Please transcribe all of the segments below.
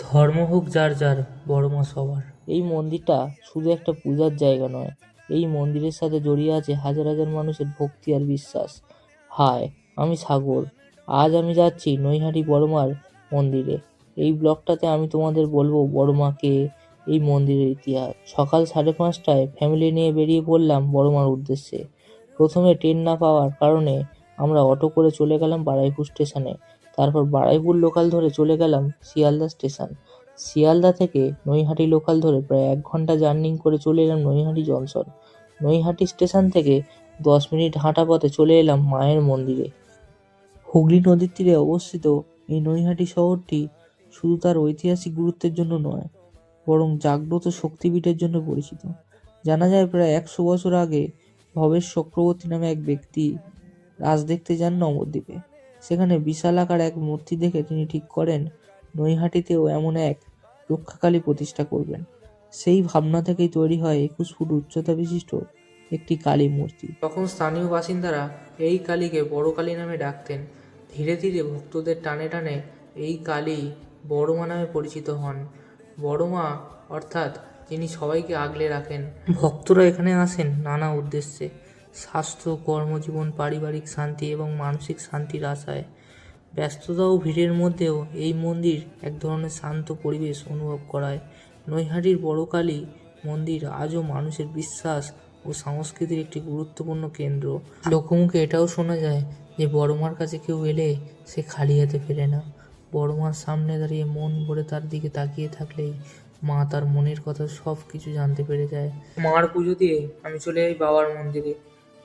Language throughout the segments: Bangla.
ধর্ম হোক যার যার, বড় মা সবার। এই মন্দিরটা শুধু একটা পূজার জায়গা নয়, এই মন্দিরের সাথে জড়িয়ে আছে হাজার হাজার মানুষের ভক্তি আর বিশ্বাস। হাই, আমি সাগর। আজ আমি যাচ্ছি নৈহাটি বড় মার মন্দিরে। এই ব্লগটাতে আমি তোমাদের বলবো বড় মাকে, এই মন্দিরের ইতিহাস। সকাল 5:30টায় ফ্যামিলি নিয়ে বেরিয়ে পড়লাম বড় মার উদ্দেশ্যে। প্রথমে ট্রেন না পাওয়ার কারণে আমরা অটো করে চলে গেলাম বারুইপুর স্টেশনে। তারপর বারুইপুর লোকাল ধরে চলে গেলাম শিয়ালদা স্টেশন। শিয়ালদা থেকে নৈহাটি লোকাল ধরে প্রায় 1 ঘন্টা জার্নি করে চলে এলাম নৈহাটি জংশন। নৈহাটি স্টেশন থেকে 10 মিনিট হাঁটা পথে চলে এলাম মায়ের মন্দিরে। হুগলি নদীর তীরে অবস্থিত এই নৈহাটি শহরটি শুধু তার ঐতিহাসিক গুরুত্বের জন্য নয়, বরং জাগ্রত শক্তিপীঠের জন্য পরিচিত। জানা যায় প্রায় 100 বছর আগে ভবেশ চক্রবর্তী নামে এক ব্যক্তি রাজ দেখতে যান নবদ্বীপে। সেখানে বিশাল আকার এক মূর্তি দেখে তিনি ঠিক করেন নৈহাটিতেও এমন এক রক্ষাকালী প্রতিষ্ঠা করবেন। সেই ভাবনা থেকেই তৈরি হয় 21 ফুট উচ্চতা বিশিষ্ট একটি কালী মূর্তি। তখন স্থানীয় বাসিন্দারা এই কালীকে বড় কালী নামে ডাকতেন। ধীরে ধীরে ভক্তদের টানে টানে এই কালী বড় মা নামে পরিচিত হন। বড় মা অর্থাৎ যিনি সবাইকে আগলে রাখেন। ভক্তরা এখানে আসেন নানা উদ্দেশ্যে: স্বাস্থ্য, কর্মজীবন, পারিবারিক শান্তি এবং মানসিক শান্তির আশায়। ব্যস্ততা ও ভিড়ের মধ্যেও এই মন্দির এক ধরনের শান্ত পরিবেশ অনুভব করায়। নৈহাটির বড় কালী মন্দির আজও মানুষের বিশ্বাস ও সংস্কৃতির একটি গুরুত্বপূর্ণ কেন্দ্র। লোকমুখে এটাও শোনা যায় যে বড় মার কাছে কেউ এলে সে খালি হাতে ফেরে না। বড় মার সামনে দাঁড়িয়ে মন ভরে তার দিকে তাকিয়ে থাকলেই মা তার মনের কথা সব কিছু জানতে পেরে যায়। মার পুজো দিয়ে আমি চলে যাই বাবার মন্দিরে।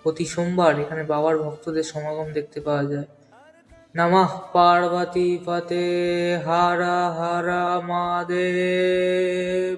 প্রতি সোমবার এখানে বাবার ভক্তদের সমাগম দেখতে পাওয়া যায়। নমঃ পার্বতী পতে, হর হর মহাদেব।